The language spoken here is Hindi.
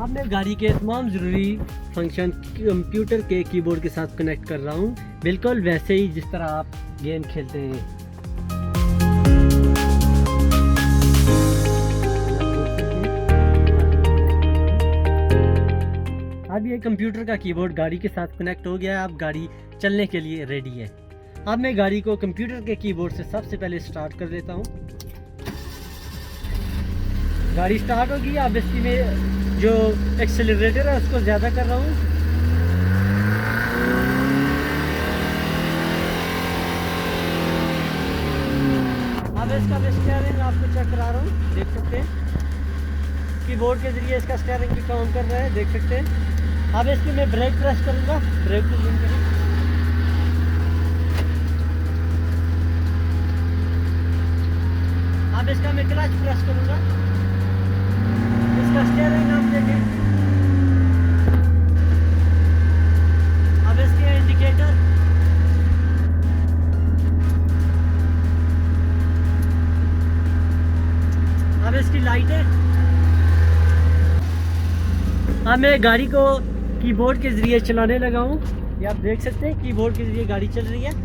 अब मैं गाड़ी के तमाम ज़रूरी फंक्शन कंप्यूटर के कीबोर्ड के साथ कनेक्ट कर रहा हूँ, बिल्कुल वैसे ही जिस तरह आप गेम खेलते हैं। अब ये कंप्यूटर का कीबोर्ड गाड़ी के साथ कनेक्ट हो गया है। अब गाड़ी चलने के लिए रेडी है। अब मैं गाड़ी को कंप्यूटर के कीबोर्ड से सबसे पहले स्टार्ट कर लेता हूँ। गाड़ी स्टार्ट होगी। अब इसकी में जो एक्सेलरेटर है उसको ज़्यादा कर रहा हूँ। अब इसका मैं स्टीयरिंग आपको चेक करा रहा हूँ, देख सकते हैं कीबोर्ड के जरिए इसका स्टीयरिंग भी काम कर रहा है, देख सकते हैं। अब इसकी मैं ब्रेक प्रेस करूँगा, ब्रेक को जूम करें। अब इसका मैं क्लच प्रेस करूँगा, इसका स्टीयरिंग आप देखें। अब इसके इंडिकेटर, अब इसकी लाइटें। अब मैं गाड़ी को कीबोर्ड के ज़रिए चलाने लगा हूँ। ये आप देख सकते हैं कीबोर्ड के ज़रिए गाड़ी चल रही है।